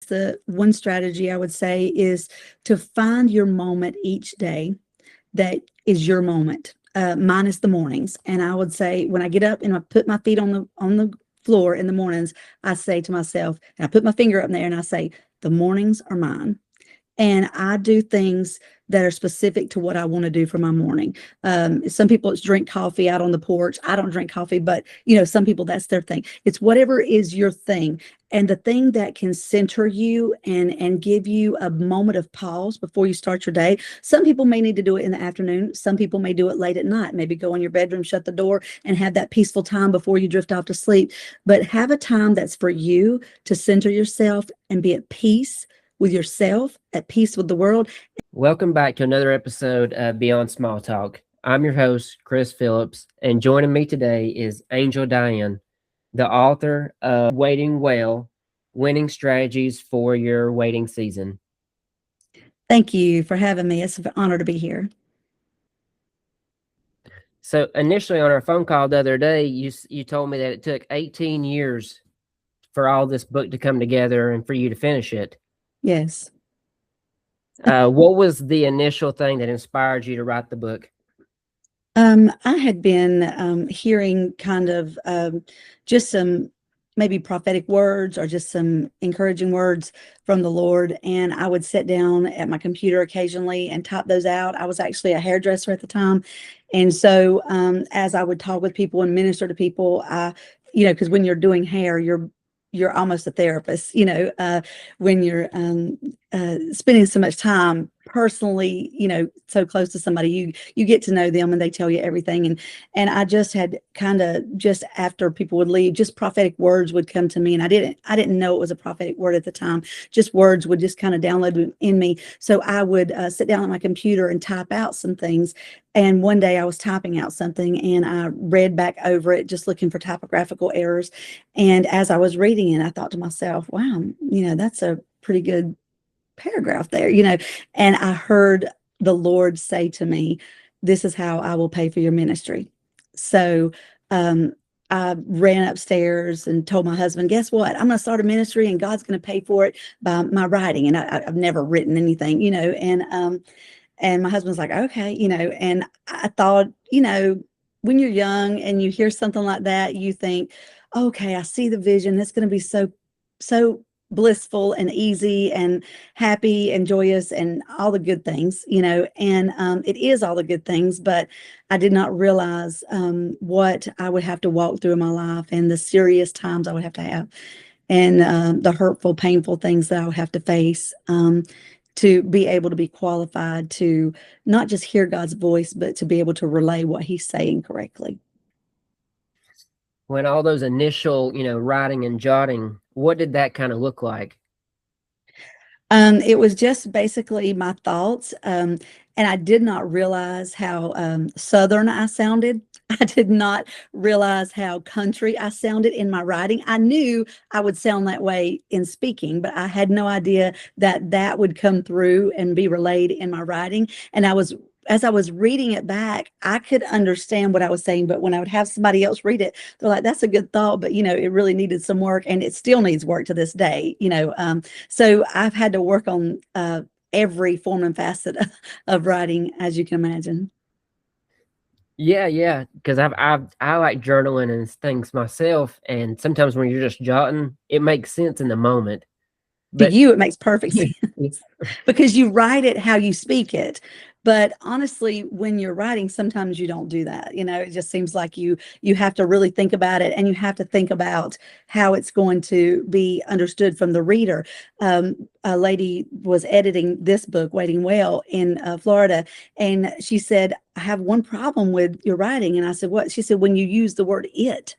The one strategy I would say is to find your moment each day that is your moment, minus the mornings. And I would say when I get up and I put my feet on the floor in the mornings, I say to myself, and I put my finger up in there and I say, the mornings are mine. And I do things that are specific to what I want to do for my morning. Some people it's drink coffee out on the porch. I don't drink coffee, but some people that's their thing. It's whatever is your thing. And the thing that can center you and give you a moment of pause before you start your day. Some people may need to do it in the afternoon. Some people may do it late at night. Maybe go in your bedroom, shut the door, and have that peaceful time before you drift off to sleep. But have a time that's for you to center yourself and be at peace with yourself, at peace with the world. Welcome back to another episode of Beyond Small Talk. I'm your host, Chris Phillips, and joining me today is Angel Diane, the author of Waiting Well, Winning Strategies for Your Waiting Season. Thank you for having me. It's an honor to be here. So initially on our phone call the other day, you told me that it took 18 years for all this book to come together and for you to finish it. Yes. What was the initial thing that inspired you to write the book? I had been hearing kind of just some maybe prophetic words or just some encouraging words from the Lord. And I would sit down at my computer occasionally and type those out. I was actually a hairdresser at the time. And so as I would talk with people and minister to people, because when you're doing hair, you're almost a therapist, when you're spending so much time personally, so close to somebody, you get to know them and they tell you everything. And I just had kind of just after people would leave, just prophetic words would come to me. And I didn't know it was a prophetic word at the time. Just words would just kind of download in me. So I would sit down at my computer and type out some things. And one day I was typing out something and I read back over it, just looking for typographical errors. And as I was reading it, I thought to myself, wow, that's a pretty good paragraph there, and I heard the Lord say to me, this is how I will pay for your ministry. So I ran upstairs and told my husband, guess what? I'm going to start a ministry and God's going to pay for it by my writing. And I've never written anything, and my husband's like, okay, and I thought, when you're young and you hear something like that, you think, okay, I see the vision. It's going to be so blissful and easy and happy and joyous and all the good things, and it is all the good things, but I did not realize what I would have to walk through in my life and the serious times I would have to have and the hurtful, painful things that I would have to face to be able to be qualified to not just hear God's voice, but to be able to relay what he's saying correctly. When all those initial, writing and jotting, what did that kind of look like? It was just basically my thoughts. And I did not realize how Southern I sounded. I did not realize how country I sounded in my writing. I knew I would sound that way in speaking, but I had no idea that would come through and be relayed in my writing. And as I was reading it back, I could understand what I was saying, but when I would have somebody else read it, they're like, that's a good thought, but it really needed some work and it still needs work to this day, so I've had to work on every form and facet of writing, as you can imagine. Yeah, because I like journaling and things myself, and sometimes when you're just jotting, it makes sense in the moment. To But you, it makes perfect sense because you write it how you speak it. But honestly, when you're writing, sometimes you don't do that. It just seems like you have to really think about it, and you have to think about how it's going to be understood from the reader. A lady was editing this book, Waiting Well, in Florida, and she said, I have one problem with your writing. And I said, what? She said, when you use the word it.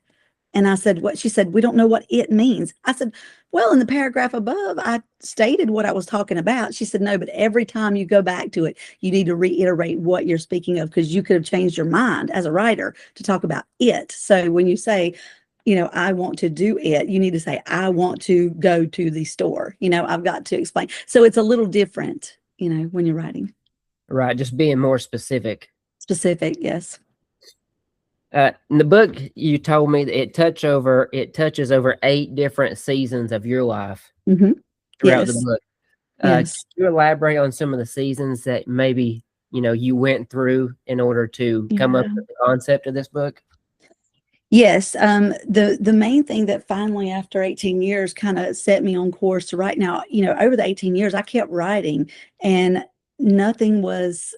And I said, what? She said, we don't know what it means. I said, well, in the paragraph above, I stated what I was talking about. She said, no, but every time you go back to it, you need to reiterate what you're speaking of, because you could have changed your mind as a writer to talk about it. So when you say, I want to do it, you need to say, I want to go to the store. I've got to explain. So it's a little different, when you're writing. right, just being more specific. Specific, yes. In the book, you told me that it touches over 8 different seasons of your life. Mm-hmm. throughout the Yes. book. Can Yes. you elaborate on some of the seasons that maybe you went through in order to come up Yeah. with the concept of this book? Yes, the main thing that finally after 18 years kind of set me on course to write. Now, over the 18 years, I kept writing and nothing was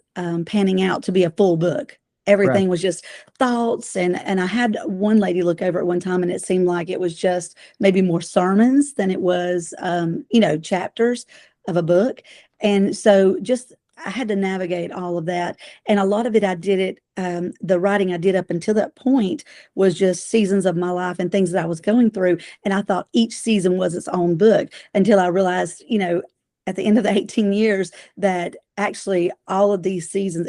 panning out to be a full book. Right. Everything was just thoughts, and I had one lady look over at one time, and it seemed like it was just maybe more sermons than it was, chapters of a book. And so just I had to navigate all of that, and a lot of it I did it. The writing I did up until that point was just seasons of my life and things that I was going through. And I thought each season was its own book until I realized, at the end of the 18 years, that actually all of these seasons,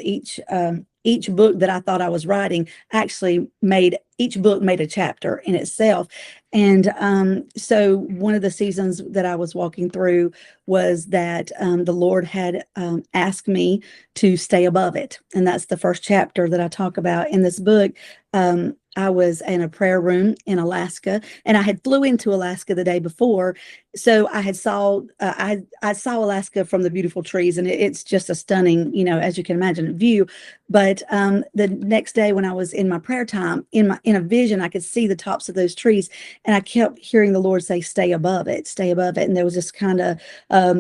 each book that I thought I was writing actually made each book made a chapter in itself. And so one of the seasons that I was walking through was that the Lord had asked me to stay above it. And that's the first chapter that I talk about in this book. I was in a prayer room in Alaska, and I had flew into Alaska the day before. So I had I saw Alaska from the beautiful trees, and it's just a stunning, as you can imagine, view. But the next day when I was in my prayer time, in a vision, I could see the tops of those trees, and I kept hearing the Lord say, "Stay above it, stay above it." And there was this kind of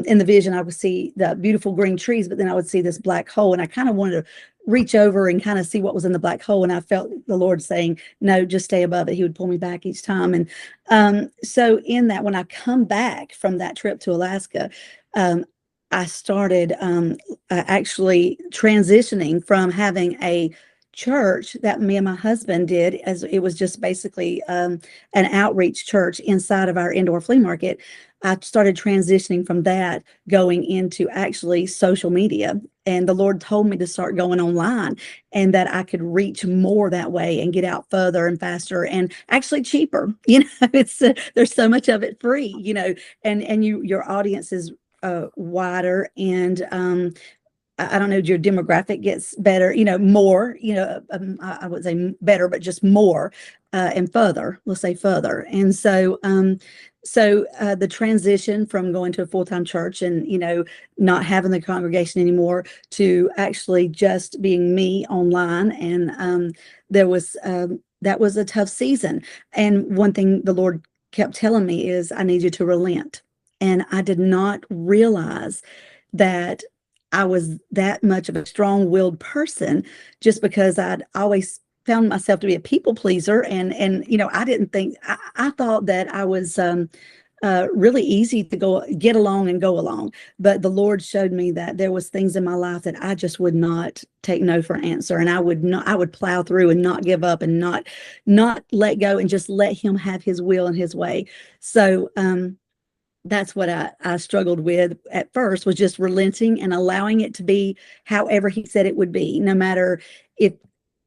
in the vision, I would see the beautiful green trees, but then I would see this black hole, and I kind of wanted to reach over and kind of see what was in the black hole. And I felt the Lord saying, "No, just stay above it." He would pull me back each time. And so in that, when I come back from that trip to Alaska, um, I started actually transitioning from having a church that me and my husband did, as it was just basically an outreach church inside of our indoor flea market. I started transitioning from that going into actually social media. And the Lord told me to start going online, and that I could reach more that way and get out further and faster and actually cheaper. It's there's so much of it free, and your audience is wider, and I don't know, your demographic gets better, more, I would say better, but just more, and further, let's say further. And so the transition from going to a full-time church and, not having the congregation anymore to actually just being me online. And that was a tough season. And one thing the Lord kept telling me is, I need you to relent. And I did not realize that I was that much of a strong-willed person, just because I'd always found myself to be a people pleaser. And I didn't think, I thought that I was really easy to get along and go along. But the Lord showed me that there was things in my life that I just would not take no for an answer. And I would plow through and not give up and not let go, and just let him have his will and his way. So that's what I struggled with at first, was just relenting and allowing it to be however he said it would be, no matter if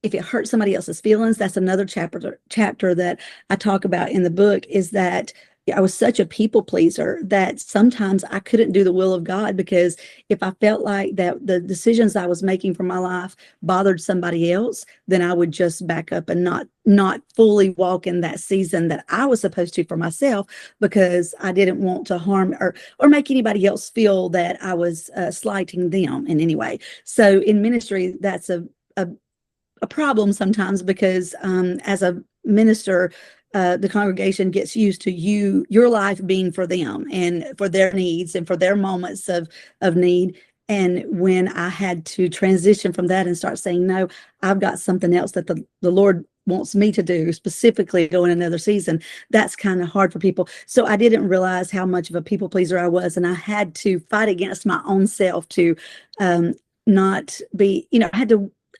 it hurt somebody else's feelings. That's another chapter that I talk about in the book, is that I was such a people pleaser that sometimes I couldn't do the will of God, because if I felt like that the decisions I was making for my life bothered somebody else, then I would just back up and not fully walk in that season that I was supposed to for myself, because I didn't want to harm or make anybody else feel that I was slighting them in any way. So in ministry, that's a problem sometimes, because as a minister, the congregation gets used to your life being for them and for their needs and for their moments of need. And when I had to transition from that and start saying, no, I've got something else that the Lord wants me to do, specifically go in another season, that's kind of hard for people. So I didn't realize how much of a people pleaser I was. And I had to fight against my own self to not be,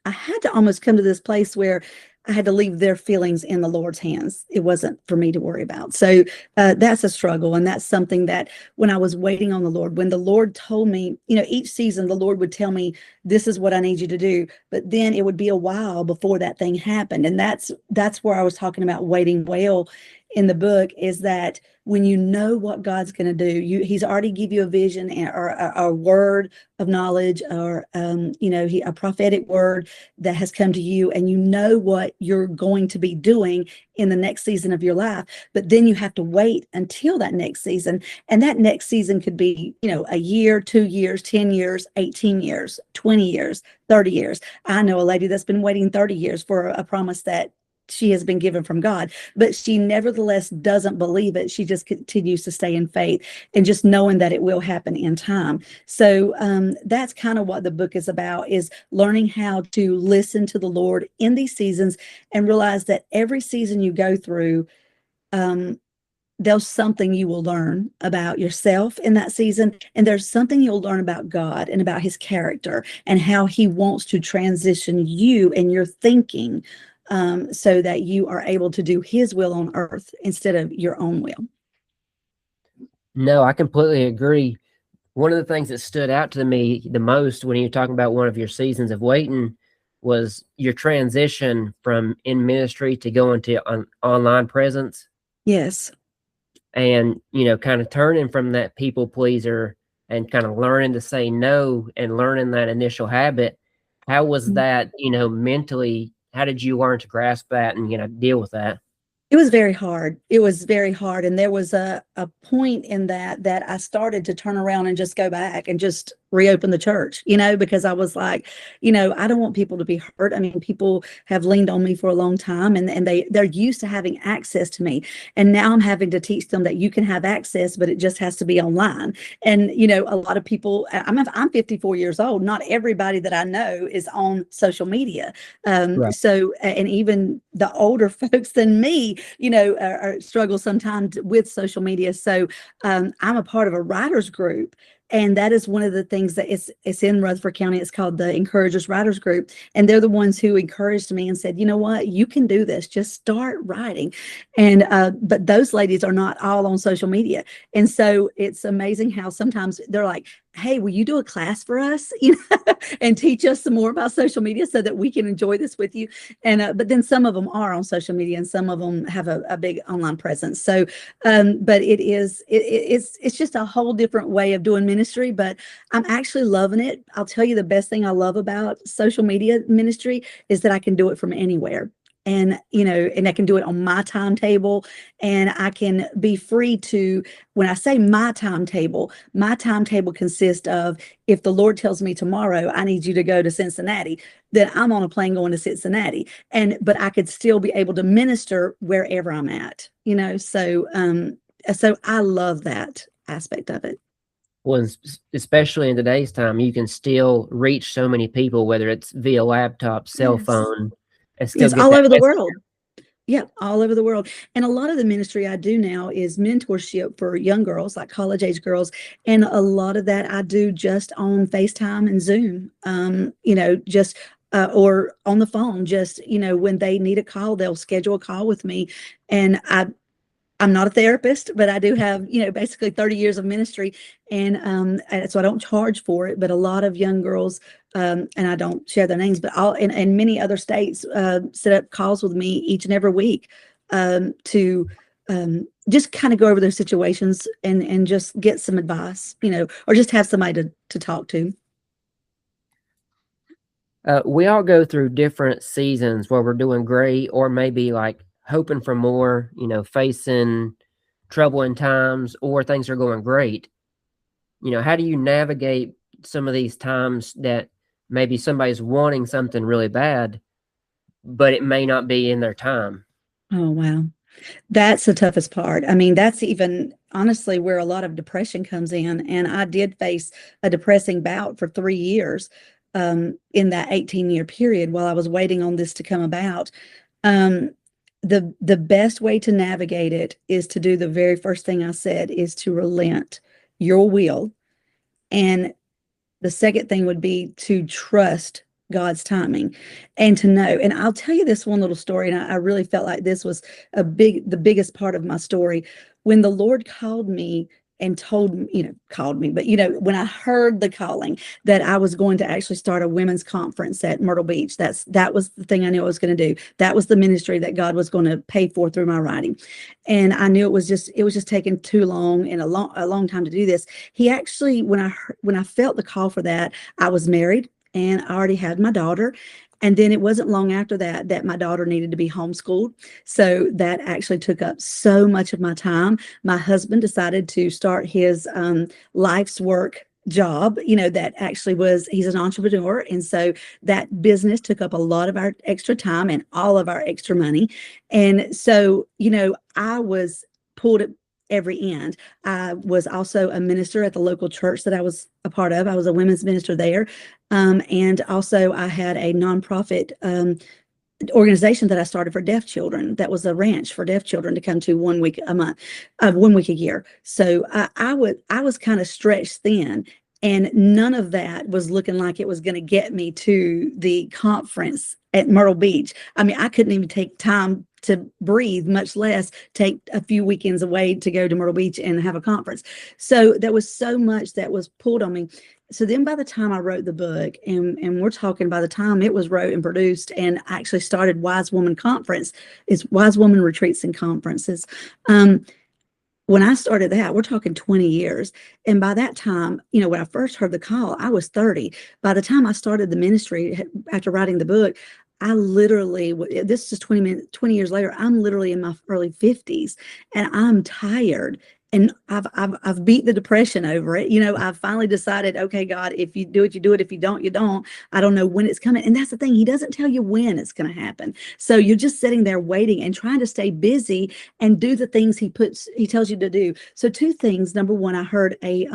I had to almost come to this place where I had to leave their feelings in the Lord's hands. It wasn't for me to worry about. So that's a struggle. And that's something that when I was waiting on the Lord, when the Lord told me, each season, the Lord would tell me, this is what I need you to do. But then it would be a while before that thing happened. And that's where I was talking about waiting well, in the book is that when you know what God's going to do, he's already give you a vision or a word of knowledge, or a prophetic word that has come to you, and you know what you're going to be doing in the next season of your life. But then you have to wait until that next season, and that next season could be a year, 2 years, 10 years, 18 years, 20 years, 30 years. I know a lady that's been waiting 30 years for a promise that she has been given from God, but she nevertheless doesn't believe it. She just continues to stay in faith and just knowing that it will happen in time. So that's kind of what the book is about, is learning how to listen to the Lord in these seasons and realize that every season you go through, there's something you will learn about yourself in that season, and there's something you'll learn about God and about his character and how he wants to transition you and your thinking, so that you are able to do his will on earth instead of your own will. No, I completely agree. One of the things that stood out to me the most when you're talking about one of your seasons of waiting was your transition from in ministry to going to online presence. Yes. And, kind of turning from that people pleaser and kind of learning to say no and learning that initial habit. How was that, mentally? How did you learn to grasp that and, deal with that? It was very hard. It was very hard. And there was a point in that I started to turn around and just go back and just reopen the church, because I was like, I don't want people to be hurt. I mean, people have leaned on me for a long time, and they're used to having access to me. And now I'm having to teach them that you can have access, but it just has to be online. And, a lot of people, I'm 54 years old. Not everybody that I know is on social media. Right. So, and even the older folks than me, struggle sometimes with social media. So I'm a part of a writers group. And that is one of the things that it's in Rutherford County. It's called the Encouragers Writers Group. And they're the ones who encouraged me and said, you know what, you can do this. Just start writing. And but those ladies are not all on social media. And so it's amazing how sometimes they're like, hey, will you do a class for us, and teach us some more about social media so that we can enjoy this with you? And but then some of them are on social media, and some of them have a big online presence. So, but it's just a whole different way of doing ministry. But I'm actually loving it. I'll tell you, the best thing I love about social media ministry is that I can do it from anywhere. And and I can do it on my timetable, and I can be free to, when I say my timetable consists of, if the Lord tells me tomorrow I need you to go to Cincinnati, then I'm on a plane going to Cincinnati, but I could still be able to minister wherever I'm at, so I love that aspect of it. Well, especially in today's time, you can still reach so many people, whether it's via laptop, cell phone, and still Yes, get all that over the message. world. Yeah, all over the world. And a lot of the ministry I do now is mentorship for young girls, like college age girls. And a lot of that I do just on FaceTime and Zoom, just or on the phone. Just, when they need a call, they'll schedule a call with me. And I'm not a therapist, but I do have, basically 30 years of ministry. And so I don't charge for it, but a lot of young girls, and I don't share their names, but and many other states set up calls with me each and every week, to just kind of go over their situations and just get some advice, or just have somebody to talk to. We all go through different seasons where we're doing great, or maybe like hoping for more, facing troubling times, or things are going great. How do you navigate some of these times that maybe somebody's wanting something really bad, but it may not be in their time? Oh, wow. That's the toughest part. I mean, that's even honestly where a lot of depression comes in. And I did face a depressing bout for 3 years, in that 18-year period while I was waiting on this to come about. Um, the best way to navigate it is to do the very first thing I said, is to relent your will. And the second thing would be to trust God's timing and to know. And I'll tell you this one little story. And I really felt like this was the biggest part of my story. When the Lord called me and told me, called me, but when I heard the calling that I was going to actually start a women's conference at Myrtle Beach, that was the thing I knew I was going to do. That was the ministry that God was going to pay for through my writing. And I knew it was just taking too long and a long time to do this. He actually, when I felt the call for that, I was married and I already had my daughter. And then it wasn't long after that my daughter needed to be homeschooled. So that actually took up so much of my time. My husband decided to start his life's work job, that actually he's an entrepreneur. And so that business took up a lot of our extra time and all of our extra money. And so, I was pulled at every end. I was also a minister at the local church that I was a part of. I was a women's minister there. And also I had a nonprofit organization that I started for deaf children. That was a ranch for deaf children to come to 1 week a month, 1 week a year. So I was kind of stretched thin, and none of that was looking like it was going to get me to the conference at Myrtle Beach. I mean, I couldn't even take time to breathe, much less take a few weekends away to go to Myrtle Beach and have a conference. So there was so much that was pulled on me. So then by the time I wrote the book, and we're talking by the time it was wrote and produced and actually started Wise Woman Conference, it's Wise Woman Retreats and Conferences. When I started that, we're talking 20 years. And by that time, when I first heard the call, I was 30. By the time I started the ministry after writing the book, I literally, this is 20 years later, I'm literally in my early 50s and I'm tired. And I've beat the depression over it. I've finally decided, okay, God, if you do it, you do it. If you don't, you don't. I don't know when it's coming. And that's the thing. He doesn't tell you when it's going to happen. So you're just sitting there waiting and trying to stay busy and do the things he tells you to do. So two things. Number one, I heard a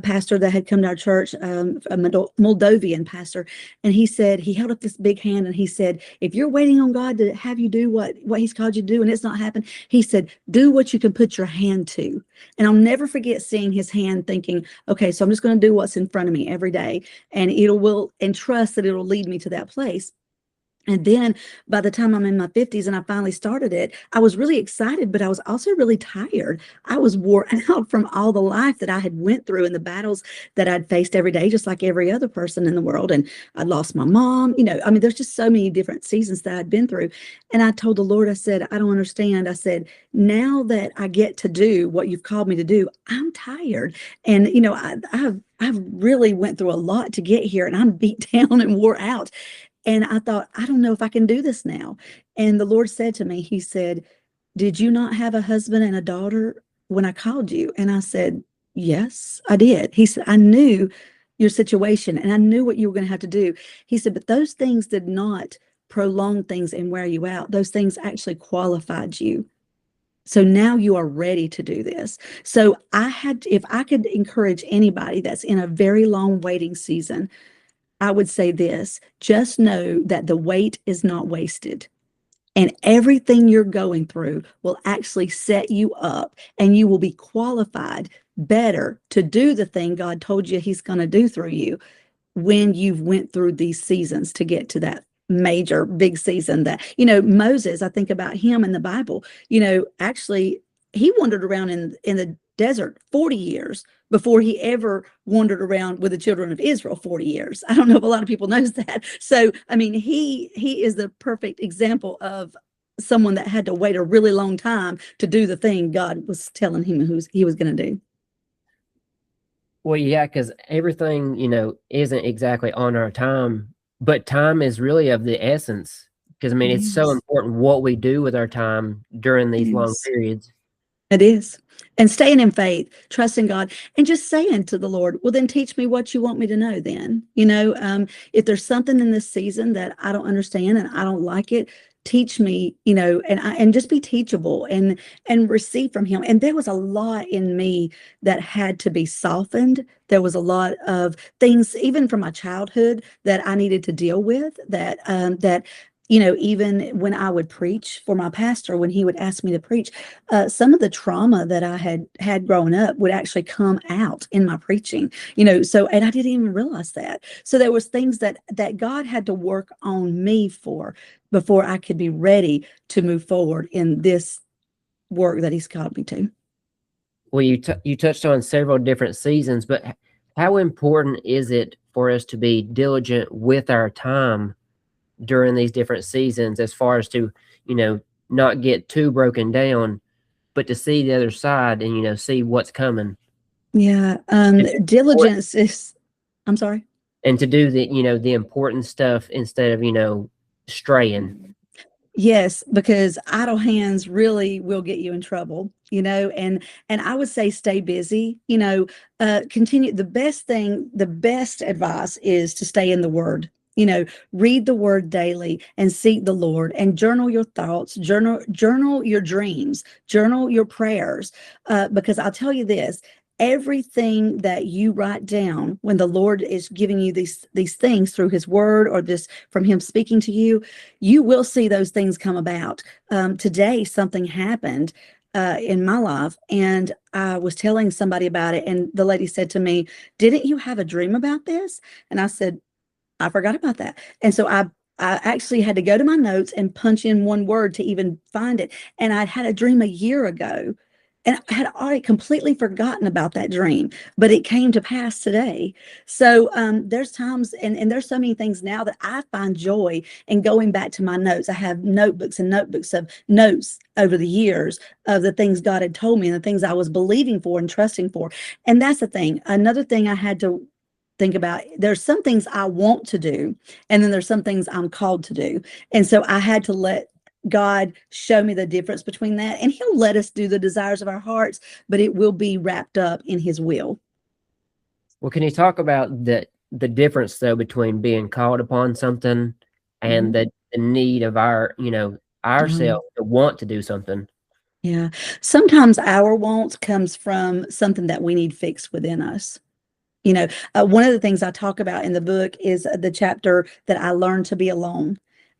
pastor that had come to our church, a Moldovan pastor, and he said, he held up this big hand and he said, if you're waiting on God to have you do what he's called you to do and it's not happened, he said, do what you can put your hand to. And I'll never forget seeing his hand thinking, okay, so I'm just going to do what's in front of me every day, and and trust that it'll lead me to that place. And then by the time I'm in my 50s and I finally started it, I was really excited, but I was also really tired. I was wore out from all the life that I had went through and the battles that I'd faced every day, just like every other person in the world. And I lost my mom. There's just so many different seasons that I'd been through. And I told the Lord, I said, I don't understand. I said, now that I get to do what you've called me to do, I'm tired. And, I've really went through a lot to get here and I'm beat down and wore out. And I thought, I don't know if I can do this now. And the Lord said to me, he said, did you not have a husband and a daughter when I called you? And I said, yes, I did. He said, I knew your situation and I knew what you were going to have to do. He said, but those things did not prolong things and wear you out. Those things actually qualified you. So now you are ready to do this. So if I could encourage anybody that's in a very long waiting season, I would say this, just know that the wait is not wasted. And everything you're going through will actually set you up and you will be qualified better to do the thing God told you he's going to do through you when you've went through these seasons to get to that major big season that, Moses, I think about him in the Bible, actually he wandered around in the desert 40 years before he ever wandered around with the children of Israel 40 years. I don't know if a lot of people knows that. So, I mean, he is the perfect example of someone that had to wait a really long time to do the thing God was telling him he was going to do. Well, yeah, because everything, isn't exactly on our time, but time is really of the essence. Because, it's so Yes. important what we do with our time during these long Yes. periods. It is. And staying in faith, trusting God, and just saying to the Lord, well, then teach me what you want me to know then. If there's something in this season that I don't understand and I don't like it, teach me, and just be teachable and receive from him. And there was a lot in me that had to be softened. There was a lot of things, even from my childhood, that I needed to deal with that even when I would preach for my pastor, when he would ask me to preach, some of the trauma that I had growing up would actually come out in my preaching, and I didn't even realize that. So there was things that God had to work on me for before I could be ready to move forward in this work that he's called me to. Well, you touched on several different seasons, but how important is it for us to be diligent with our time during these different seasons, as far as to, you know, not get too broken down, but to see the other side and, see what's coming. Yeah. To do important- Diligence is, I'm sorry. and to do the important stuff instead of, straying. Yes, because idle hands really will get you in trouble, and I would say stay busy, continue. The best advice is to stay in the word. Read the word daily and seek the Lord and journal your thoughts, journal your dreams, journal your prayers. Because I'll tell you this, everything that you write down when the Lord is giving you these things through his word, or this from him speaking to you, you will see those things come about. Today, something happened in my life, and I was telling somebody about it, and the lady said to me, "Didn't you have a dream about this?" And I said, "I forgot about that." And so I actually had to go to my notes and punch in one word to even find it. And I'd had a dream a year ago, and I had already completely forgotten about that dream, but it came to pass today. So there's times, and there's so many things now that I find joy in going back to my notes. I have notebooks and notebooks of notes over the years of the things God had told me and the things I was believing for and trusting for. And that's the thing. Another thing I had to think about, there's some things I want to do, and then there's some things I'm called to do. And so I had to let God show me the difference between that. And he'll let us do the desires of our hearts, but it will be wrapped up in his will. Well, can you talk about the difference though between being called upon something and Mhm. the need of our, Um, ourselves to want to do something? yeah. Sometimes our wants comes from something that we need fixed within us. One of the things I talk about in the book is the chapter that I learned to be alone.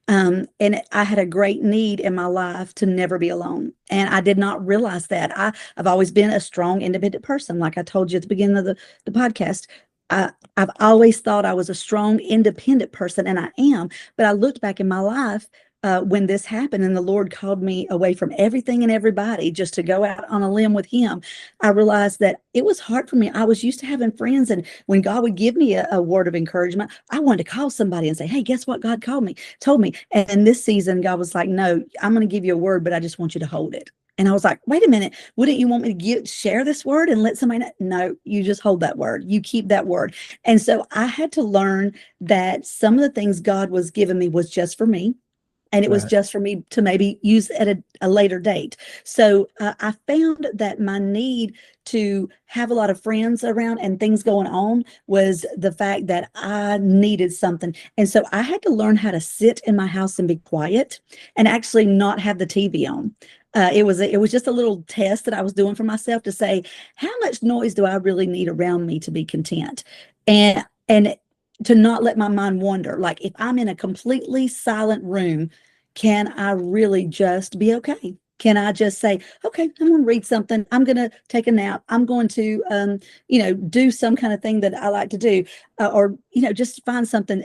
And I had a great need in my life to never be alone. And I did not realize that. I've always been a strong, independent person. Like I told you at the beginning of the podcast, I've always thought I was a strong, independent person, and I am. But I looked back in my life when this happened and the Lord called me away from everything and everybody just to go out on a limb with him. I realized that it was hard for me. I was used to having friends, and when God would give me a word of encouragement, I wanted to call somebody and say, "Hey, guess what? God told me." And this season, God was like, "No, I'm going to give you a word, but I just want you to hold it." And I was like, "Wait a minute, wouldn't you want me to share this word and let somebody know?" No, you just hold that word. You keep that word. And so I had to learn that some of the things God was giving me was just for me, and it was Right. just for me to maybe use at a later date. So I found that my need to have a lot of friends around and things going on was the fact that I needed something. And so I had to learn how to sit in my house and be quiet and actually not have the TV on. It was just a little test that I was doing for myself to say, how much noise do I really need around me to be content? And to not let my mind wander. Like if I'm in a completely silent room, can I really just be okay? Can I just say, okay, I'm going to read something. I'm going to take a nap. I'm going to, do some kind of thing that I like to do, or, just find something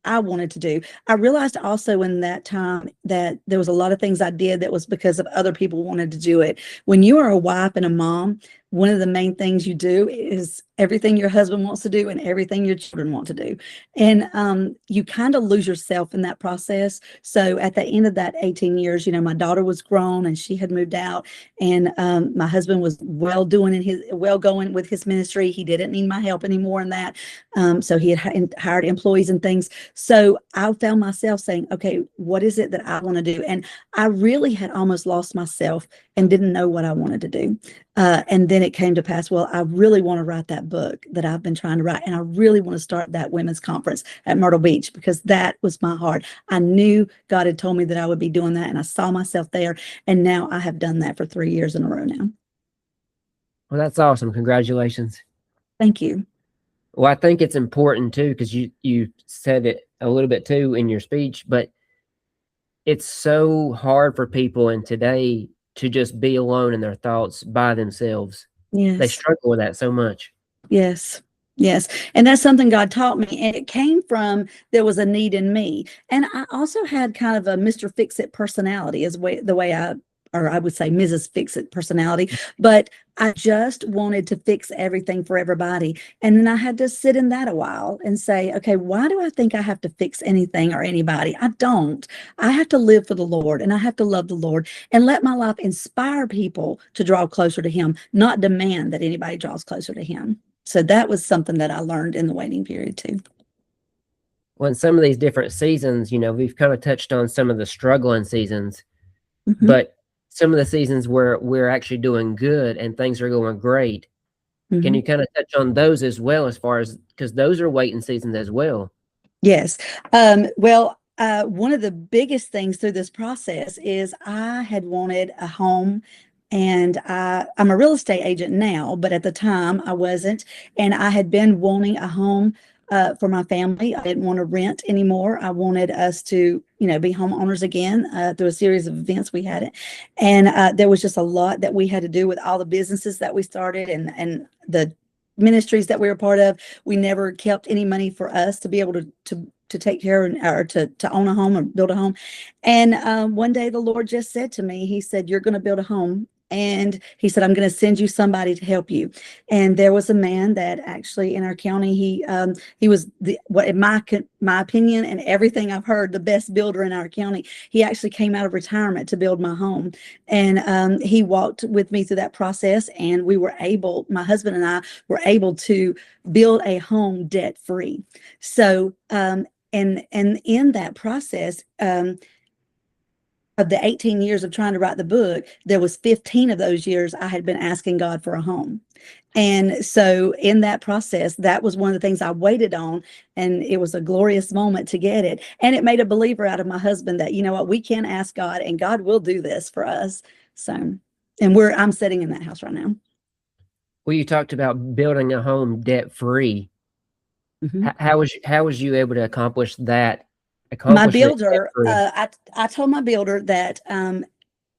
I wanted to do. I realized also in that time that there was a lot of things I did that was because of other people wanted to do it. When you are a wife and a mom, one of the main things you do is everything your husband wants to do and everything your children want to do. And you kind of lose yourself in that process. So at the end of that 18 years, my daughter was grown and she had moved out, and my husband was well going with his ministry. He didn't need my help anymore in that. So he had hired employees and things. So I found myself saying, okay, what is it that I want to do? And I really had almost lost myself and didn't know what I wanted to do. And then it came to pass, well, I really want to write that book that I've been trying to write. And I really want to start that women's conference at Myrtle Beach, because that was my heart. I knew God had told me that I would be doing that, and I saw myself there. And now I have done that for 3 years in a row now. Well, that's awesome. Congratulations. Thank you. Well, I think it's important too, because you said it a little bit too in your speech, but it's so hard for people in today to just be alone in their thoughts by themselves. They Yes. struggle with that so much. Yes. Yes. And that's something God taught me. And it came from there was a need in me. And I also had kind of a Mr. Fix It personality, is the way I or I would say Mrs. Fix-It personality, but I just wanted to fix everything for everybody. And then I had to sit in that a while and say, okay, why do I think I have to fix anything or anybody? I don't. I have to live for the Lord, and I have to love the Lord and let my life inspire people to draw closer to Him, not demand that anybody draws closer to Him. So that was something that I learned in the waiting period too. Well, in some of these different seasons, we've kind of touched on some of the struggling seasons, Hmm. but some of the seasons where we're actually doing good and things are going great. Can Hmm. you kind of touch on those as well, as far as, because those are waiting seasons as well? Yes. One of the biggest things through this process is I had wanted a home, and I'm a real estate agent now, but at the time I wasn't. And I had been wanting a home for my family. I didn't want to rent anymore. I wanted us to, be homeowners again through a series of events we had it. And there was just a lot that we had to do with all the businesses that we started, and the ministries that we were part of. We never kept any money for us to be able to take care of, or to own a home or build a home. And one day the Lord just said to me, He said, "You're going to build a home." And He said, "I'm going to send you somebody to help you." And there was a man that actually in our county, he was what in my opinion and everything I've heard, the best builder in our county. He actually came out of retirement to build my home, and he walked with me through that process, and my husband and I were able to build a home debt free. So and in that process, of the 18 years of trying to write the book, there was 15 of those years I had been asking God for a home. And so in that process, that was one of the things I waited on, and it was a glorious moment to get it. And it made a believer out of my husband that, you know what, we can ask God and God will do this for us. So, and I'm sitting in that house right now. Well, you talked about building a home debt free. Mhm. How was you able to My accomplishing it debt builder, free? I told my builder that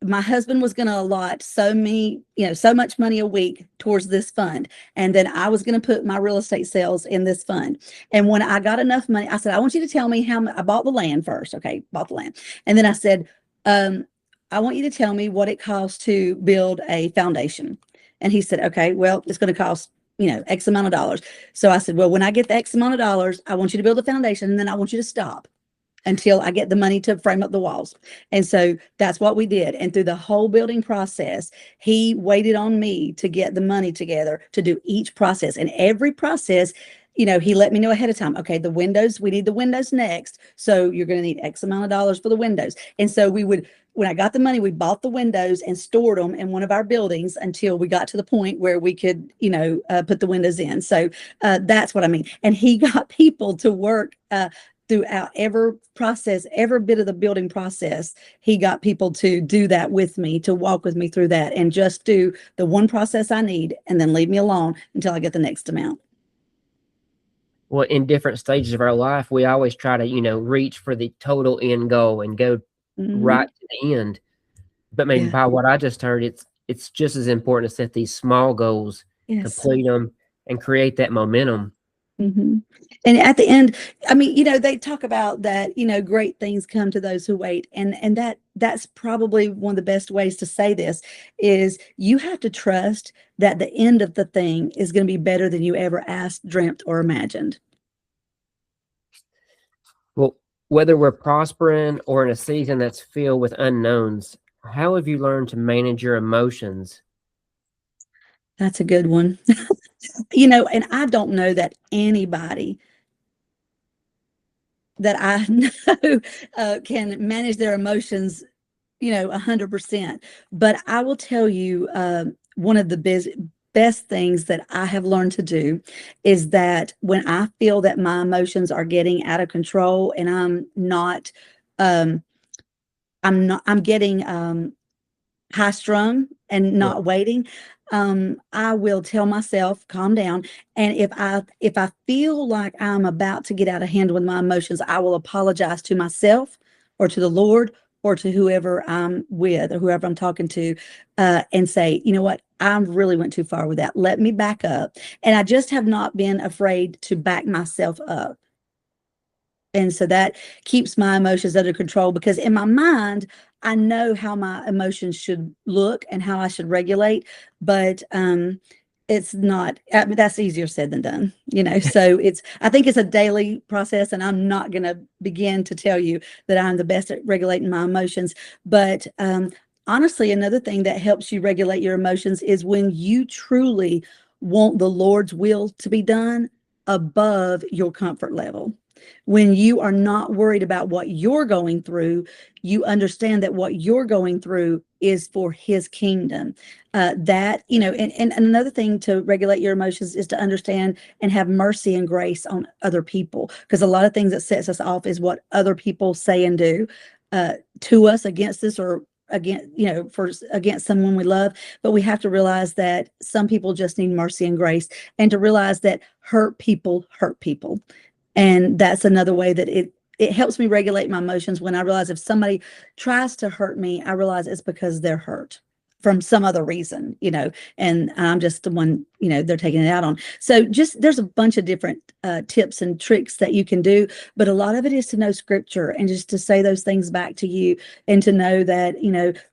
my husband was going to allot so much money a week towards this fund. And then I was going to put my real estate sales in this fund. And when I got enough money, I said, I want you to tell me how I bought the land first. Okay. Bought the land. And then I said, um, I want you to tell me what it costs to build a foundation. And he said, okay, well, it's going to cost, X amount of dollars. So I said, well, when I get the X amount of dollars, I want you to build a foundation, and then I want you to stop until I get the money to frame up the walls. And so that's what we did. And through the whole building process, he waited on me to get the money together to do each process. And every process, he let me know ahead of time. Okay, the windows, we need the windows next. So you're going to need X amount of dollars for the windows. And so when I got the money, we bought the windows and stored them in one of our buildings until we got to the point where we could, put the windows in. So that's what I mean. And he got people to work throughout every bit of the building process. He got people to do that with me, to walk with me through that, and just do the one process I need and then leave me alone until I get the next amount. Well, in different stages of our life, we always try to, reach for the total end goal and go right Hmm. to the end. But maybe Yeah. by what I just heard, it's just as important to set these small goals, Yes. complete them, and create that momentum. Hmm. And at the end, I mean, they talk about that, great things come to those who wait. And that's probably one of the best ways to say this is you have to trust that the end of the thing is going to be better than you ever asked, dreamt, or imagined. Well, whether we're prospering or in a season that's filled with unknowns, how have you learned to manage your emotions? That's a good one. And I don't know that anybody that I know can manage their emotions, 100%. But I will tell you, one of the best things that I have learned to do is that when I feel that my emotions are getting out of control and um, I'm getting high strung and Yeah. not waiting, I will tell myself, calm down. And if I feel like I'm about to get out of hand with my emotions, I will apologize to myself or to the Lord or to whoever I'm with or whoever I'm talking to, and say, you know what, I really went too far with that. Let me back up. And I just have not been afraid to back myself up. And so that keeps my emotions under control, because in my mind, I know how my emotions should look and how I should regulate, but it's not, I mean, that's easier said than done, so I think it's a daily process, and I'm not going to begin to tell you that I'm the best at regulating my emotions. But honestly, another thing that helps you regulate your emotions is when you truly want the Lord's will to be done above your comfort level. When you are not worried about what you're going through, you understand that what you're going through is for his kingdom. And another thing to regulate your emotions is to understand and have mercy and grace on other people, because a lot of things that sets us off is what other people say and do to us, against us, or against someone we love. But we have to realize that some people just need mercy and grace, and to realize that hurt people hurt people. And that's another way that it helps me regulate my emotions. When I realize if somebody tries to hurt me, I realize it's because they're hurt from some other reason, and I'm just the one, they're taking it out on. So there's a bunch of different tips and tricks that you can do, but a lot of it is to know scripture and just to say those things back to you, and to know that,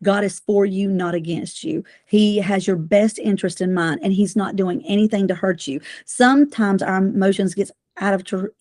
God is for you, not against you. He has your best interest in mind, and he's not doing anything to hurt you. Sometimes our emotions get out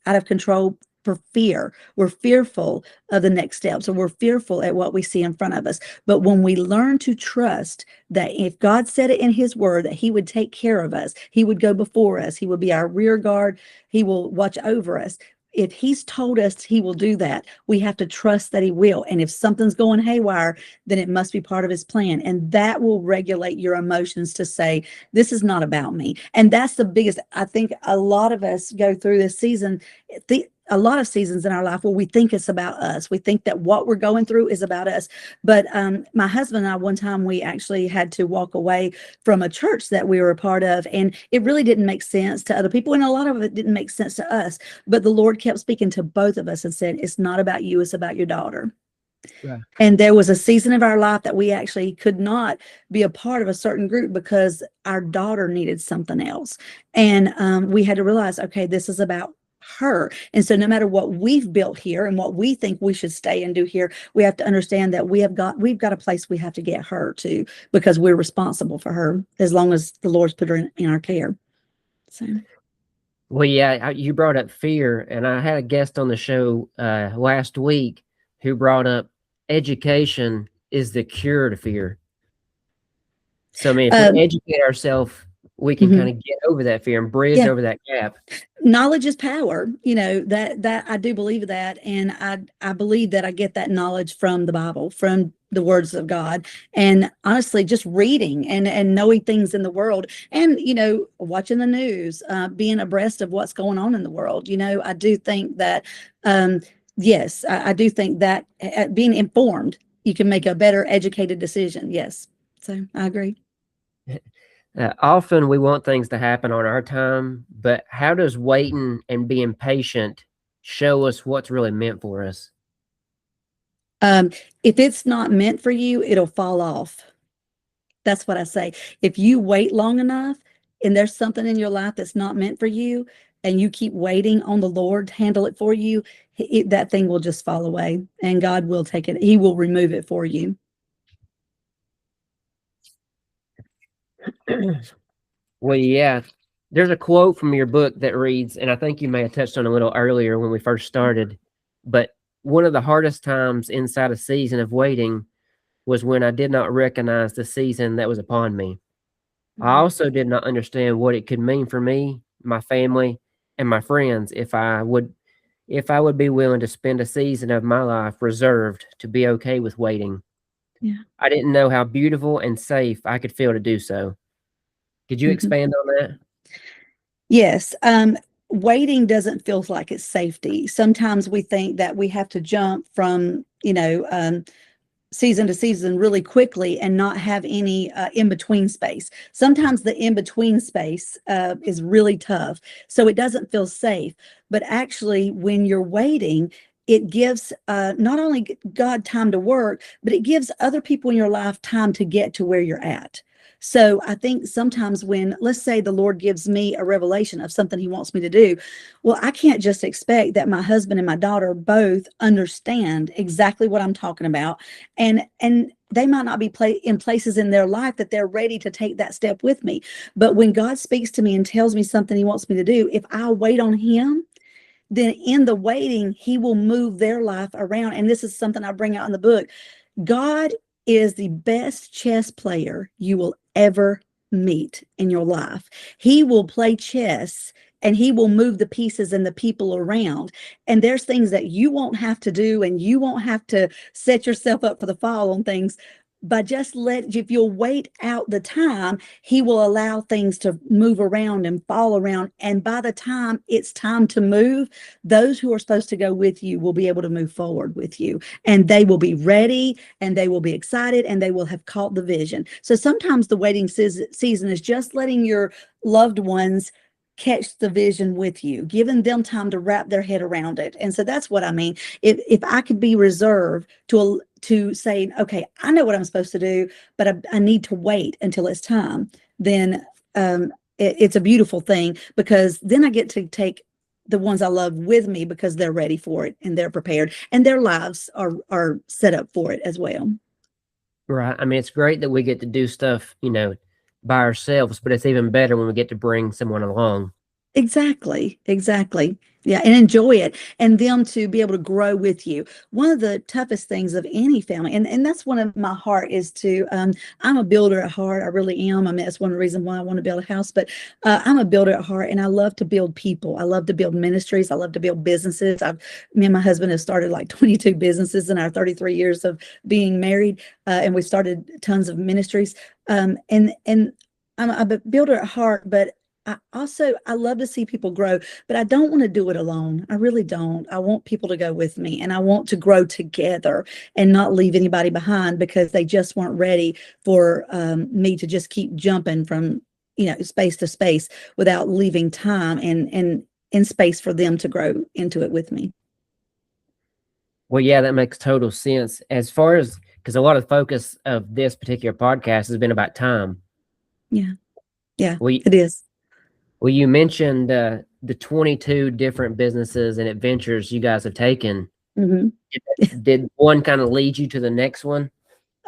of control for fear. We're fearful of the next steps, or we're fearful at what we see in front of us. But when we learn to trust that if God said it in his word, that he would take care of us, he would go before us, he will be our rear guard, he will watch over us. If he's told us he will do that, we have to trust that he will. And if something's going haywire, then it must be part of his plan. And that will regulate your emotions to say, this is not about me. And that's the biggest, I think a lot of us go through this season, a lot of seasons in our life where we think it's about us. We think that what we're going through is about us. But my husband and I, one time, we actually had to walk away from a church that we were a part of, and it really didn't make sense to other people, and a lot of it didn't make sense to us. But the Lord kept speaking to both of us and said, it's not about you, it's about your daughter. Right. And there was a season of our life that we actually could not be a part of a certain group because our daughter needed something else. And we had to realize, okay, this is about her. And so no matter what we've built here and what we think we should stay and do here, we have to understand that we've got a place we have to get her to, because we're responsible for her as long as the Lord's put her in our care. So. Well, yeah, you brought up fear, and I had a guest on the show last week who brought up education is the cure to fear. So, I mean, if we educate ourselves, we can kind of get over that fear and bridge over that gap. Knowledge is power, that I do believe that. And I believe that I get that knowledge from the Bible, from the words of God. And honestly, just reading and knowing things in the world, and, watching the news, being abreast of what's going on in the world. I do think that, yes, I do think that being informed, you can make a better educated decision. Yes. So I agree. Often we want things to happen on our time, but how does waiting and being patient show us what's really meant for us? If it's not meant for you, it'll fall off. That's what I say. If you wait long enough and there's something in your life that's not meant for you, and you keep waiting on the Lord to handle it for you, that thing will just fall away, and God will take it. He will remove it for you. Well, yeah, there's a quote from your book that reads, and I think you may have touched on a little earlier when we first started, but one of the hardest times inside a season of waiting was when I did not recognize the season that was upon me. I also did not understand what it could mean for me, my family, and my friends if I would be willing to spend a season of my life reserved to be okay with waiting. Yeah. I didn't know how beautiful and safe I could feel to do so. Could you expand on that? Yes. Waiting doesn't feel like it's safety. Sometimes we think that we have to jump from, season to season really quickly and not have any in-between space. Sometimes the in-between space is really tough. So it doesn't feel safe. But actually, when you're waiting, it gives not only God time to work, but it gives other people in your life time to get to where you're at. So I think sometimes when, let's say, the Lord gives me a revelation of something he wants me to do, well, I can't just expect that my husband and my daughter both understand exactly what I'm talking about. And they might not be in places in their life that they're ready to take that step with me. But when God speaks to me and tells me something he wants me to do, if I wait on him, then in the waiting, he will move their life around. And this is something I bring out in the book. God is the best chess player you will ever meet in your life. He will play chess and he will move the pieces and the people around. And there's things that you won't have to do, and you won't have to set yourself up for the fall on things. But if you'll wait out the time, he will allow things to move around and fall around. And by the time it's time to move, those who are supposed to go with you will be able to move forward with you, and they will be ready, and they will be excited, and they will have caught the vision. So sometimes the waiting season is just letting your loved ones catch the vision with you, giving them time to wrap their head around it. And so that's what I mean. If I could be reserved to say, okay, I know what I'm supposed to do, but I need to wait until it's time, then it's a beautiful thing, because then I get to take the ones I love with me, because they're ready for it and they're prepared, and their lives are set up for it as well. Right. I mean, it's great that we get to do stuff, by ourselves, but it's even better when we get to bring someone along. Exactly. Exactly. Yeah, and enjoy it, and them to be able to grow with you. One of the toughest things of any family, and that's one of my heart, is to I'm a builder at heart. I really am. I mean, that's one of the reasons why I want to build a house. But I'm a builder at heart, and I love to build people. I love to build ministries. I love to build businesses. Me and my husband have started like 22 businesses in our 33 years of being married, and we started tons of ministries. And I'm a builder at heart, but I love to see people grow, but I don't want to do it alone. I really don't. I want people to go with me, and I want to grow together and not leave anybody behind because they just weren't ready for me to just keep jumping from, space to space without leaving time and space for them to grow into it with me. Well, yeah, that makes total sense. As far as, because a lot of the focus of this particular podcast has been about time. Yeah. Yeah, Well, it is. you mentioned the 22 different businesses and adventures you guys have taken. Mhm. Did one kind of lead you to the next one?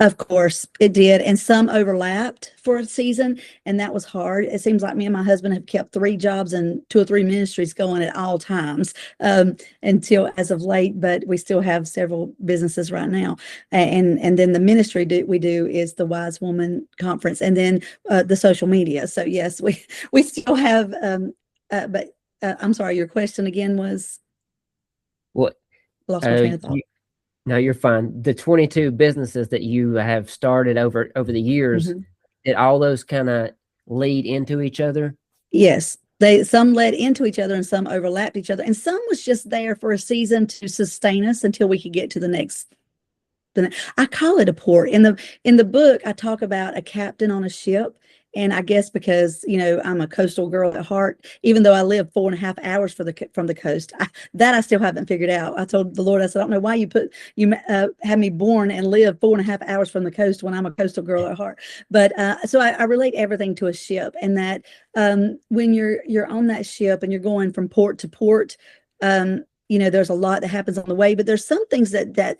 Of course, it did. And some overlapped for a season, and that was hard. It seems like me and my husband have kept 3 jobs and 2 or 3 ministries going at all times, until as of late, but we still have several businesses right now. And then the ministry we do is the Wise Woman Conference, and then the social media. So yes, we still have, but I'm sorry, your question again was, What? lost my train of thought. No, you're fine. The 22 businesses that you have started over the years, Mhm. did all those kind of lead into each other? Yes, some led into each other and some overlapped each other, and some was just there for a season to sustain us until we could get to the next. I call it a port. In the book, I talk about a captain on a ship. And I guess because, I'm a coastal girl at heart, even though I live 4.5 hours from the coast, I still haven't figured out. I told the Lord, I said, I don't know why you had me born and live 4.5 hours from the coast when I'm a coastal girl at heart. But so I relate everything to a ship, and that when you're on that ship and you're going from port to port, there's a lot that happens on the way, but there's some things that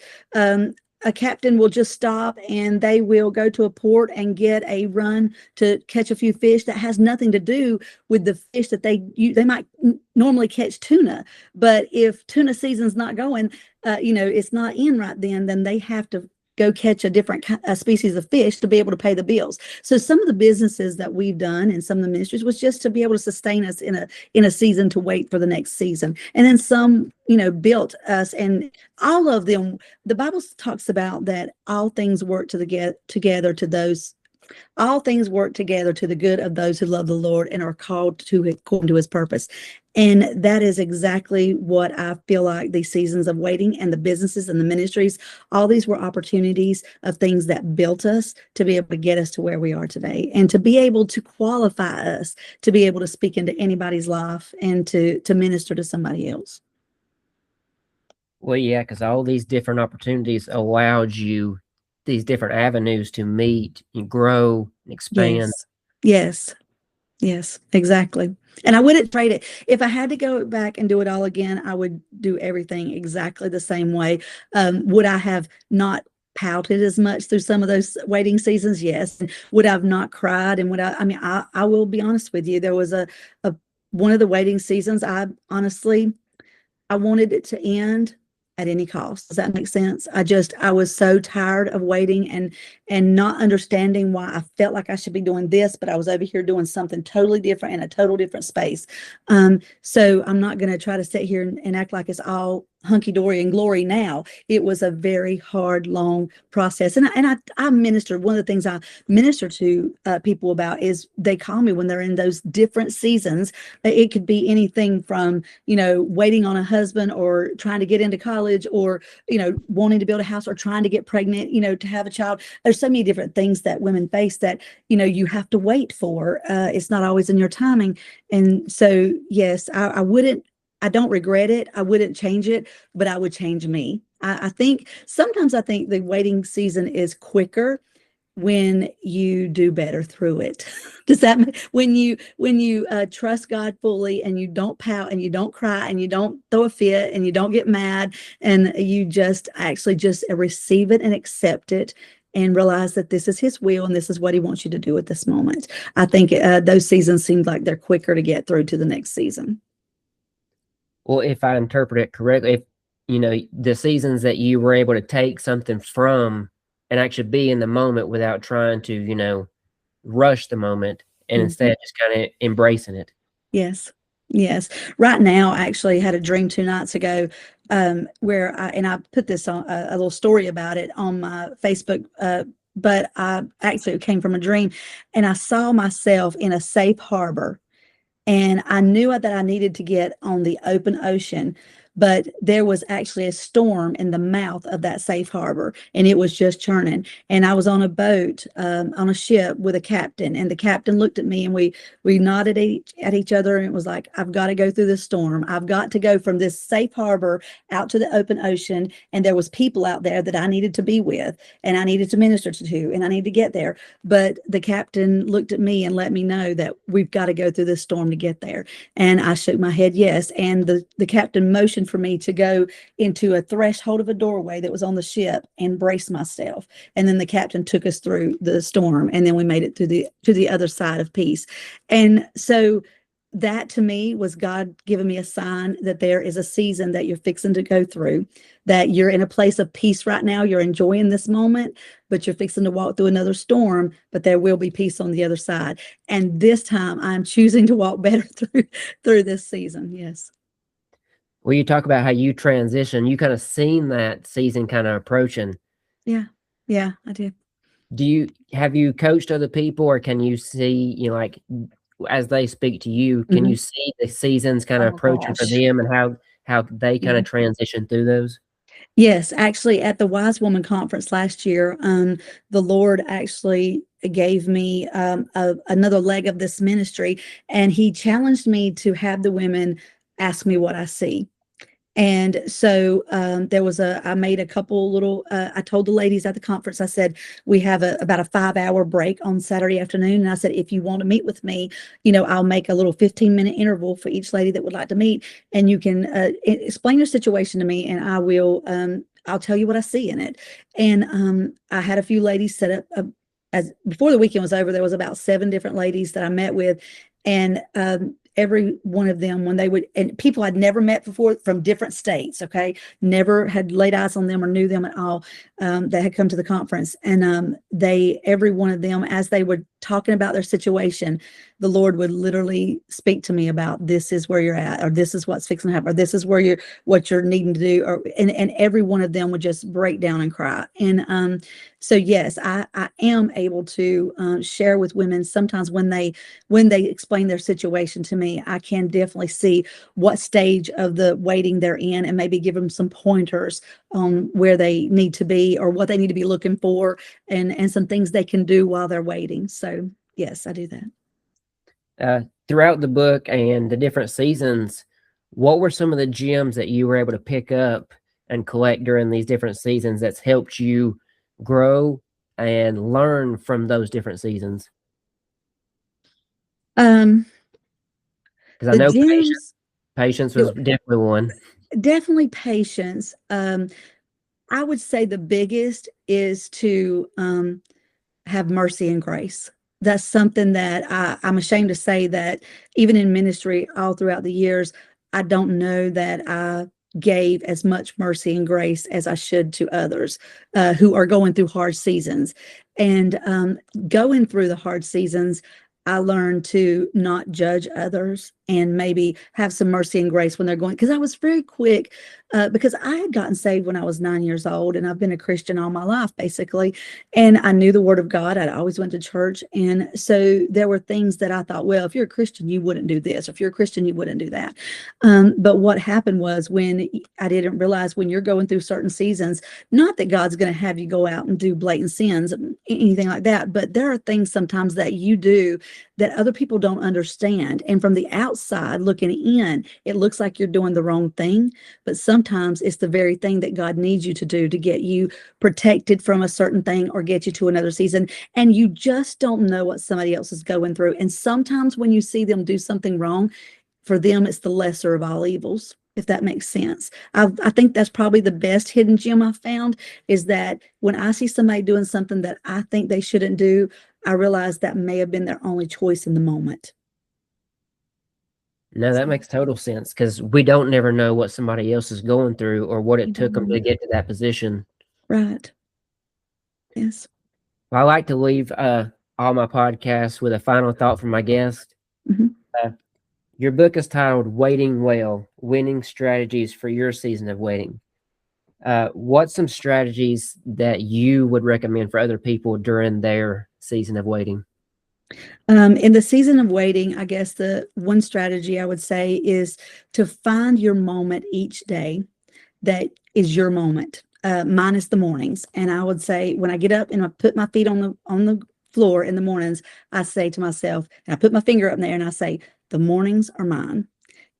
a captain will just stop, and they will go to a port and get a run to catch a few fish that has nothing to do with the fish that they might normally catch tuna. But if tuna season's not going, it's not in right then they have to go catch a different species of fish to be able to pay the bills. So some of the businesses that we've done and some of the ministries was just to be able to sustain us in a season to wait for the next season. And then some, built us, and all of them, the Bible talks about that all things work together to those all things work together to the good of those who love the Lord and are called to according to his purpose. And that is exactly what I feel like these seasons of waiting and the businesses and the ministries, all these were opportunities of things that built us to be able to get us to where we are today, and to be able to qualify us to be able to speak into anybody's life and to minister to somebody else. Well, yeah, because all these different opportunities allowed you these different avenues to meet and grow and expand. Yes. Yes. Yes, exactly. And I wouldn't trade it. If I had to go back and do it all again, I would do everything exactly the same way. Would I have not pouted as much through some of those waiting seasons? Yes. Would I have not cried? And I mean, I will be honest with you. There was a one of the waiting seasons, I wanted it to end at any cost. Does that make sense? I was so tired of waiting and not understanding why I felt like I should be doing this, but I was over here doing something totally different in a total different space. So I'm not going to try to sit here and act like it's all hunky dory and glory now. It was a very hard, long process. I minister. One of the things I minister to people about is they call me when they're in those different seasons. It could be anything from, waiting on a husband or trying to get into college or, wanting to build a house or trying to get pregnant, to have a child. There's so many different things that women face that, you have to wait for. It's not always in your timing. And so, yes, I don't regret it. I wouldn't change it, but I would change me. I think sometimes I think the waiting season is quicker when you do better through it. Does that mean when you trust God fully and you don't pout and you don't cry and you don't throw a fit and you don't get mad and you just actually just receive it and accept it and realize that this is his will and this is what he wants you to do at this moment. I think those seasons seem like they're quicker to get through to the next season. Well, if I interpret it correctly, if the seasons that you were able to take something from and actually be in the moment without trying to, rush the moment and instead just kind of embracing it. Yes. Yes. Right now, I actually had a dream 2 nights ago where I put this on a little story about it on my Facebook, but it came from a dream and I saw myself in a safe harbor. And I knew that I needed to get on the open ocean, but there was actually a storm in the mouth of that safe harbor, and it was just churning. And I was on a boat, on a ship with a captain, and the captain looked at me, and we nodded at each other, and it was like, I've got to go through this storm. I've got to go from this safe harbor out to the open ocean, and there was people out there that I needed to be with, and I needed to minister to, and I need to get there. But the captain looked at me and let me know that we've got to go through this storm to get there. And I shook my head yes. And the captain motioned for me to go into a threshold of a doorway that was on the ship and brace myself. And then the captain took us through the storm, and then we made it to the other side of peace. And so that to me was God giving me a sign that there is a season that you're fixing to go through, that you're in a place of peace right now. You're enjoying this moment, but you're fixing to walk through another storm, but there will be peace on the other side. And this time I'm choosing to walk better through this season. Yes. Well, you talk about how you transition, you kind of seen that season kind of approaching. Yeah. Yeah, I did. Have you coached other people, or can you see, like as they speak to you, can you see the seasons kind of approaching for them and how they kind of transition through those? Yes, actually, at the Wise Woman Conference last year, the Lord actually gave me another leg of this ministry, and He challenged me to have the women ask me what I see. And so I made a couple little, I told the ladies at the conference, I said, we have about a 5-hour break on Saturday afternoon. And I said, if you want to meet with me, I'll make a little 15-minute interval for each lady that would like to meet. And you can explain your situation to me, and I'll tell you what I see in it. And I had a few ladies set up as before the weekend was over. There was about 7 different ladies that I met with. And every one of them, and people I'd never met before from different states, okay, never had laid eyes on them or knew them at all, that had come to the conference. And every one of them, as they were talking about their situation, the Lord would literally speak to me about, this is where you're at, or this is what's fixing to happen, or this is what you're needing to do, and every one of them would just break down and cry. And so yes, I am able to share with women sometimes when they explain their situation to me. I can definitely see what stage of the waiting they're in, and maybe give them some pointers on where they need to be or what they need to be looking for, and some things they can do while they're waiting. So yes, I do that. Throughout the book and the different seasons, what were some of the gems that you were able to pick up and collect during these different seasons that's helped you grow and learn from those different seasons? Um, Because I the know gems, patience it- was definitely one. definitely patience. I would say the biggest is to have mercy and grace. That's something that I'm ashamed to say that even in ministry all throughout the years, I don't know that I gave as much mercy and grace as I should to others who are going through hard seasons. And going through the hard seasons, I learned to not judge others and maybe have some mercy and grace when they're going. Because I was very quick, because I had gotten saved when I was 9 years old, and I've been a Christian all my life, basically. And I knew the word of God. I always went to church. And so there were things that I thought, well, if you're a Christian, you wouldn't do this. If you're a Christian, you wouldn't do that. But what happened was, when I didn't realize, when you're going through certain seasons, not that God's going to have you go out and do blatant sins, anything like that, but there are things sometimes that you do that other people don't understand. And from the outside looking in, it looks like you're doing the wrong thing. But sometimes it's the very thing that God needs you to do to get you protected from a certain thing or get you to another season. And you just don't know what somebody else is going through. And sometimes when you see them do something wrong, for them, it's the lesser of all evils, if that makes sense. I think that's probably the best hidden gem I found, is that when I see somebody doing something that I think they shouldn't do, I realize that may have been their only choice in the moment. No, that makes total sense because we don't never know what somebody else is going through or what it took them to get to that position. Right. Yes. I like to leave all my podcasts with a final thought from my guest. Mhm. Uh, your book is titled Waiting Well, Winning Strategies for Your Season of Waiting. What's some strategies that you would recommend for other people during their season of waiting? In the season of waiting, I guess the one strategy I would say is to find your moment each day that is your moment, minus the mornings. And I would say, when I get up and I put my feet on the floor in the mornings, I say to myself, and I put my finger up there and I say, the mornings are mine.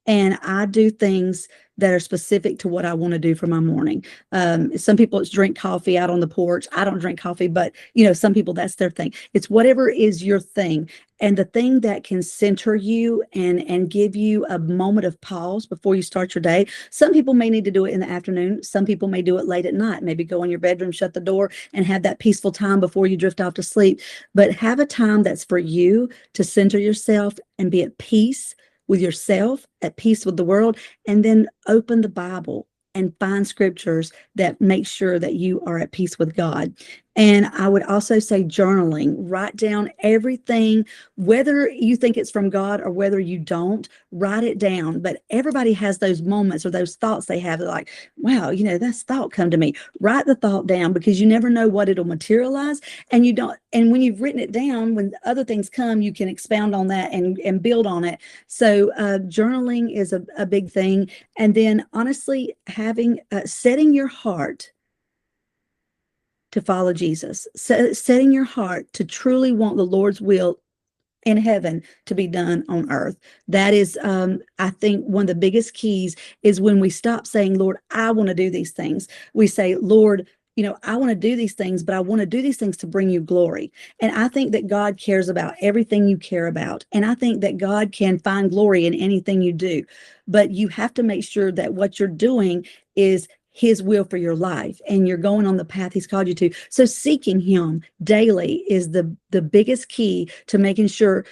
And I do things that are specific to what I want to do for my morning. Some people, it's drink coffee out on the porch. I don't drink coffee, but some people, that's their thing. It's whatever is your thing. And the thing that can center you and give you a moment of pause before you start your day. Some people may need to do it in the afternoon. Some people may do it late at night. Maybe go in your bedroom, shut the door, and have that peaceful time before you drift off to sleep. But have a time that's for you to center yourself and be at peace with yourself, at peace with the world, and then open the Bible and find scriptures that make sure that you are at peace with God. And I would also say journaling. Write down everything, whether you think it's from God or whether you don't, write it down. But everybody has those moments or those thoughts they have, like, wow, that's thought come to me. Write the thought down, because you never know what it'll materialize. And you don't, and when you've written it down, when other things come, you can expound on that and build on it. So journaling is a big thing. And then honestly, having setting your heart to follow Jesus, setting your heart to truly want the Lord's will in heaven to be done on earth. That is, I think, one of the biggest keys is when we stop saying, Lord, I want to do these things. We say, Lord, I want to do these things, but I want to do these things to bring you glory. And I think that God cares about everything you care about. And I think that God can find glory in anything you do. But you have to make sure that what you're doing is his will for your life, and you're going on the path he's called you to. So seeking him daily is the biggest key to making sure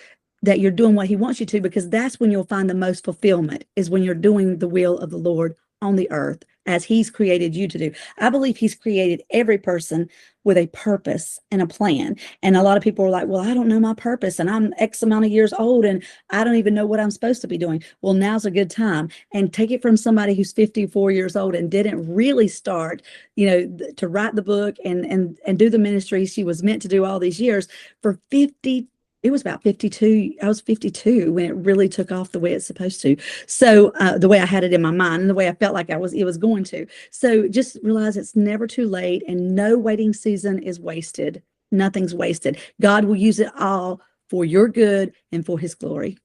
that you're doing what he wants you to, because that's when you'll find the most fulfillment, is when you're doing the will of the Lord on the earth as he's created you to do. I believe he's created every person with a purpose and a plan. And a lot of people are like, well, I don't know my purpose, and I'm X amount of years old, and I don't even know what I'm supposed to be doing. Well, now's a good time. And take it from somebody who's 54 years old and didn't really start, to write the book and do the ministry she was meant to do all these years. For 50, it was about 52. I was 52 when it really took off the way it's supposed to. So the way I had it in my mind and the way I felt like it was going to. So just realize it's never too late, and no waiting season is wasted. Nothing's wasted. God will use it all for your good and for his glory.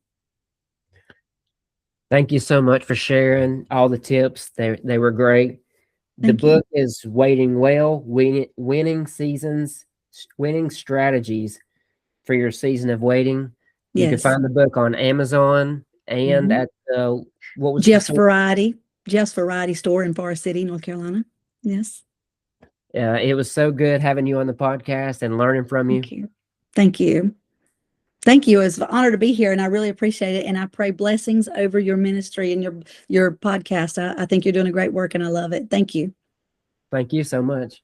Thank you so much for sharing all the tips. They were great. The Thank you. book is Waiting Well, Winning Seasons, Winning Strategies for Your Season of Waiting. You can Yes. find the book on Amazon and Mhm. at the, what was the Jeff's store? Variety, Jeff's Variety store in Forest City, North Carolina. Yes. It was so good having you on the podcast and learning from you. Thank you. Thank you. Thank you. It's an honor to be here, and I really appreciate it. And I pray blessings over your ministry and your podcast. I think you're doing a great work, and I love it. Thank you. Thank you so much.